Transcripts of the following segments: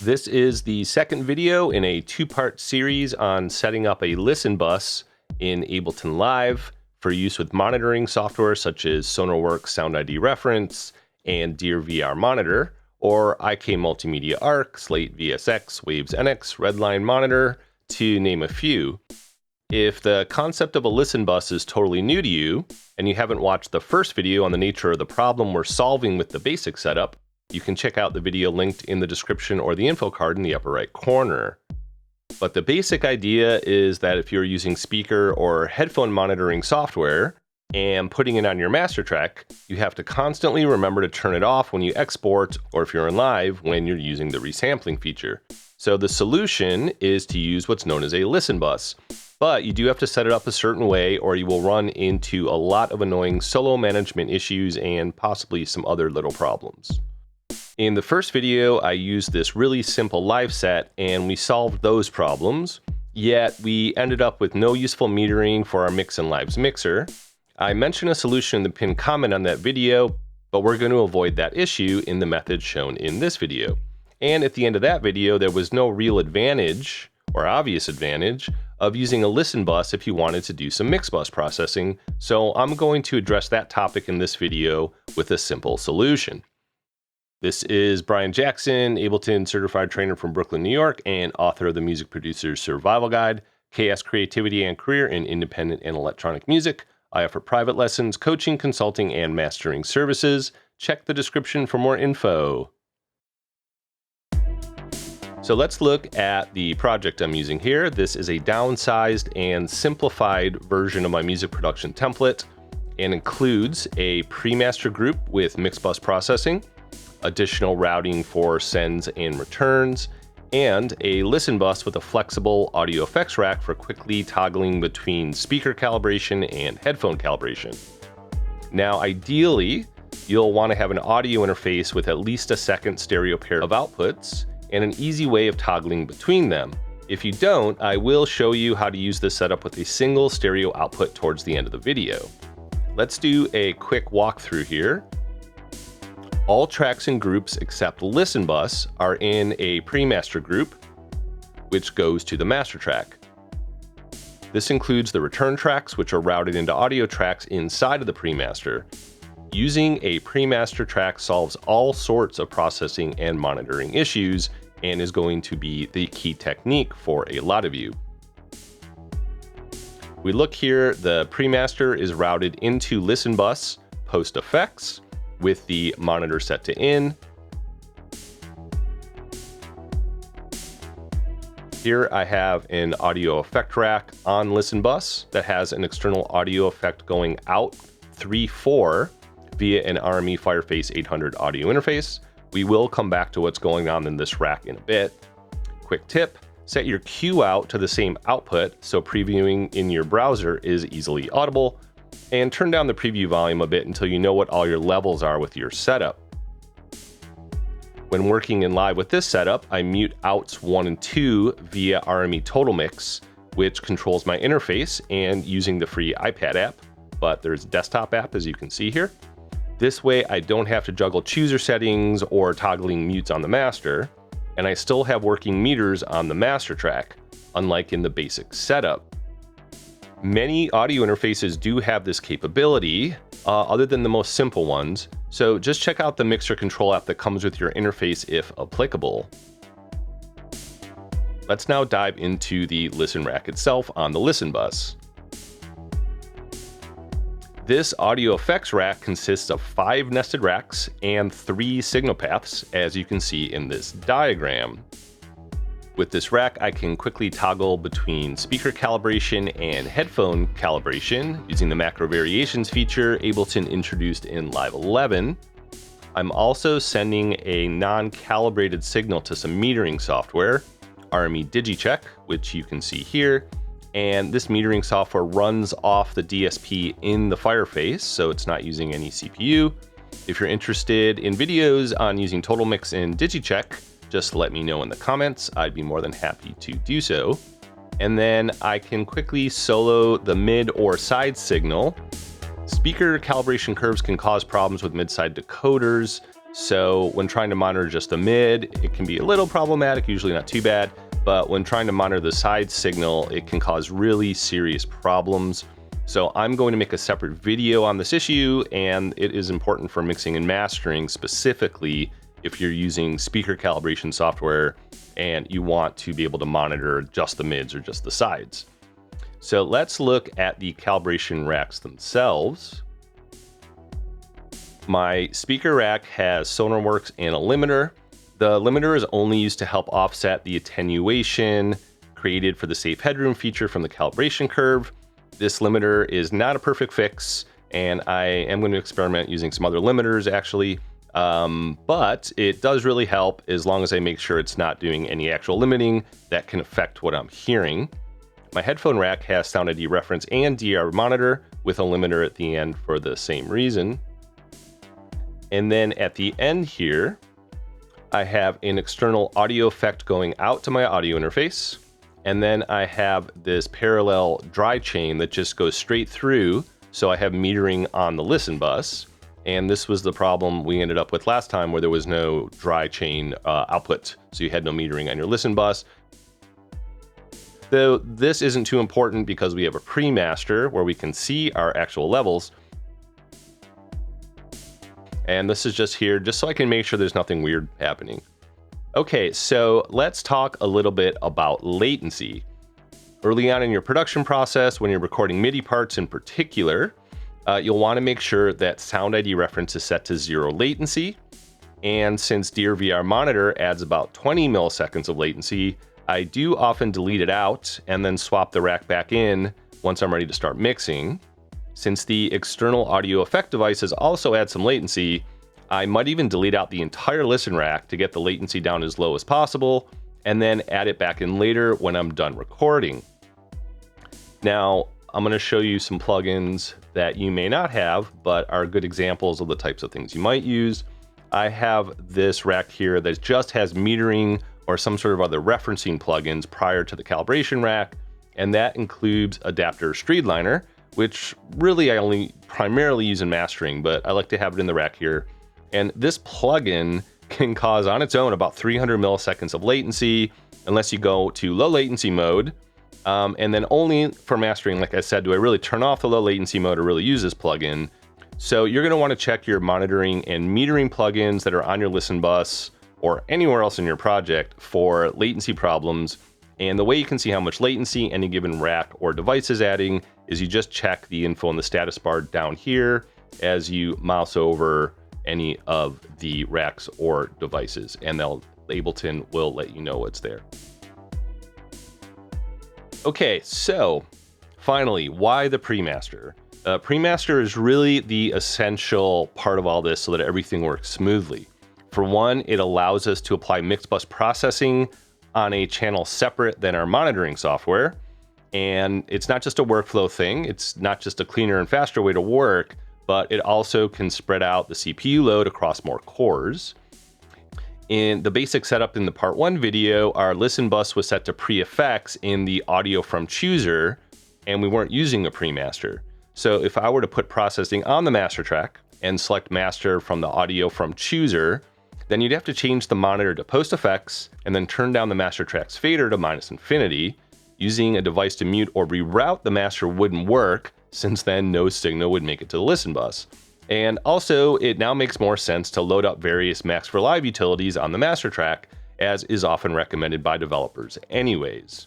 This is the second video in a two-part series on setting up a listen bus in Ableton Live for use with monitoring software such as Sonarworks SoundID Reference and DearVR Monitor, or IK Multimedia ARC, Slate VSX, Waves NX, Redline Monitor, to name a few. If the concept of a listen bus is totally new to you, and you haven't watched the first video on the nature of the problem we're solving with the basic setup, you can check out the video linked in the description or the info card in the upper right corner. But the basic idea is that if you're using speaker or headphone monitoring software and putting it on your master track, you have to constantly remember to turn it off when you export, or if you're in live, when you're using the resampling feature. So the solution is to use what's known as a listen bus. But you do have to set it up a certain way, or you will run into a lot of annoying solo management issues and possibly some other little problems. In the first video, I used this really simple live set and we solved those problems, yet we ended up with no useful metering for our Mix and Lives mixer. I mentioned a solution in the pinned comment on that video, but we're going to avoid that issue in the method shown in this video. And at the end of that video, there was no real advantage, or obvious advantage, of using a listen bus if you wanted to do some mix bus processing, so I'm going to address that topic in this video with a simple solution. This is Brian Jackson, Ableton certified trainer from Brooklyn, New York, and author of the Music Producer's Survival Guide, Chaos Creativity and Career in Independent and Electronic Music. I offer private lessons, coaching, consulting, and mastering services. Check the description for more info. So let's look at the project I'm using here. This is a downsized and simplified version of my music production template and includes a pre-master group with mix bus processing, additional routing for sends and returns, and a listen bus with a flexible audio effects rack for quickly toggling between speaker calibration and headphone calibration. Now, ideally, you'll want to have an audio interface with at least a second stereo pair of outputs and an easy way of toggling between them. If you don't, I will show you how to use this setup with a single stereo output towards the end of the video. Let's do a quick walkthrough here. All tracks and groups except Listen Bus are in a pre-master group, which goes to the master track. This includes the return tracks, which are routed into audio tracks inside of the pre-master. Using a pre-master track solves all sorts of processing and monitoring issues and is going to be the key technique for a lot of you. We look here, the pre-master is routed into Listen Bus post effects, with the monitor set to in. Here I have an audio effect rack on Listen Bus that has an external audio effect going out 3.4 via an RME Fireface 800 audio interface. We will come back to what's going on in this rack in a bit. Quick tip, set your cue out to the same output so previewing in your browser is easily audible, and turn down the preview volume a bit until you know what all your levels are with your setup. When working in live with this setup, I mute outs 1 and 2 via RME Total Mix, which controls my interface and using the free iPad app, but there's a desktop app as you can see here. This way I don't have to juggle chooser settings or toggling mutes on the master, and I still have working meters on the master track, unlike in the basic setup. Many audio interfaces do have this capability, other than the most simple ones, so just check out the mixer control app that comes with your interface if applicable. Let's now dive into the listen rack itself on the listen bus. This audio effects rack consists of 5 nested racks and 3 signal paths, as you can see in this diagram. With this rack, I can quickly toggle between speaker calibration and headphone calibration using the macro variations feature Ableton introduced in Live 11. I'm also sending a non-calibrated signal to some metering software, RME DigiCheck, which you can see here. And this metering software runs off the DSP in the Fireface, so it's not using any CPU. If you're interested in videos on using Total Mix and DigiCheck, just let me know in the comments. I'd be more than happy to do so. And then I can quickly solo the mid or side signal. Speaker calibration curves can cause problems with mid-side decoders, So when trying to monitor just the mid, it can be a little problematic, usually not too bad, but when trying to monitor the side signal, it can cause really serious problems. So I'm going to make a separate video on this issue, and it is important for mixing and mastering, specifically if you're using speaker calibration software and you want to be able to monitor just the mids or just the sides. So let's look at the calibration racks themselves. My speaker rack has Sonarworks and a limiter. The limiter is only used to help offset the attenuation created for the safe headroom feature from the calibration curve. This limiter is not a perfect fix, and I am going to experiment using some other limiters actually, but it does really help as long as I make sure it's not doing any actual limiting that can affect what I'm hearing. My headphone rack has SoundID reference and DearVR monitor with a limiter at the end for the same reason. And then at the end here, I have an external audio effect going out to my audio interface. And then I have this parallel dry chain that just goes straight through. So I have metering on the listen bus. And this was the problem we ended up with last time where there was no dry chain output. So you had no metering on your listen bus. Though this isn't too important because we have a pre-master where we can see our actual levels. And this is just here, just so I can make sure there's nothing weird happening. Okay, so let's talk a little bit about latency. Early on in your production process, when you're recording MIDI parts in particular, you'll want to make sure that SoundID reference is set to 0 latency. And since DearVR monitor adds about 20 milliseconds of latency, I do often delete it out and then swap the rack back in once I'm ready to start mixing. Since the external audio effect devices also add some latency, I might even delete out the entire listen rack to get the latency down as low as possible, and then add it back in later when I'm done recording. Now, I'm going to show you some plugins that you may not have, but are good examples of the types of things you might use. I have this rack here that just has metering or some sort of other referencing plugins prior to the calibration rack, and that includes Adapter Streamliner, which really I only primarily use in mastering, but I like to have it in the rack here. And this plugin can cause on its own about 300 milliseconds of latency unless you go to low latency mode. And then only for mastering, like I said, do I really turn off the low latency mode or really use this plugin. So you're going to want to check your monitoring and metering plugins that are on your listen bus or anywhere else in your project for latency problems. And the way you can see how much latency any given rack or device is adding is you just check the info in the status bar down here as you mouse over any of the racks or devices, and Ableton will let you know what's there. Okay, so finally, why the pre-master? Pre-master is really the essential part of all this so that everything works smoothly. For one, it allows us to apply mix bus processing on a channel separate than our monitoring software. And it's not just a workflow thing. It's not just a cleaner and faster way to work, but it also can spread out the CPU load across more cores. In the basic setup in the part 1 video, our listen bus was set to pre-effects in the audio from chooser, and we weren't using a pre-master. So if I were to put processing on the master track and select master from the audio from chooser, then you'd have to change the monitor to post effects and then turn down the master track's fader to -infinity. Using a device to mute or reroute the master wouldn't work, since then no signal would make it to the listen bus. And also, it now makes more sense to load up various Max for Live utilities on the master track, as is often recommended by developers anyways.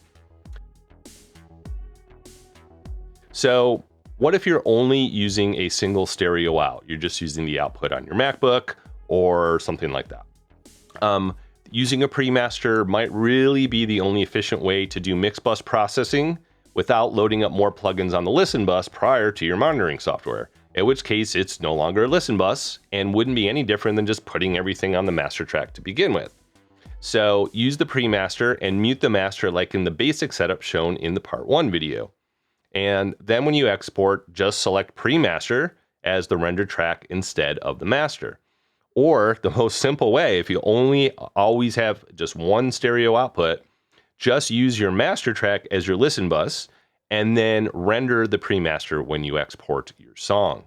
So what if you're only using a single stereo out? You're just using the output on your MacBook or something like that. Using a pre-master might really be the only efficient way to do mix bus processing without loading up more plugins on the listen bus prior to your monitoring software, in which case it's no longer a listen bus and wouldn't be any different than just putting everything on the master track to begin with. So use the pre-master and mute the master like in the basic setup shown in the part 1 video. And then when you export, just select pre-master as the rendered track instead of the master. Or the most simple way, if you only always have just one stereo output, just use your master track as your listen bus and then render the pre-master when you export your song.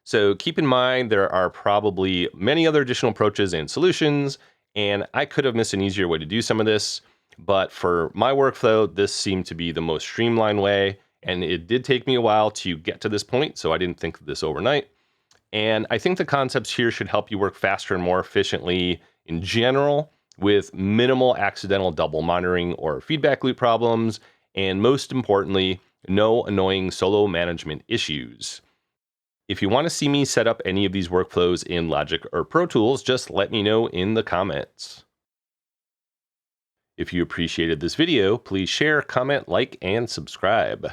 So keep in mind, there are probably many other additional approaches and solutions, and I could have missed an easier way to do some of this. But for my workflow, this seemed to be the most streamlined way. And it did take me a while to get to this point, so I didn't think of this overnight. And I think the concepts here should help you work faster and more efficiently in general with minimal accidental double monitoring or feedback loop problems. And most importantly, no annoying solo management issues. If you want to see me set up any of these workflows in Logic or Pro Tools, just let me know in the comments. If you appreciated this video, please share, comment, like, and subscribe.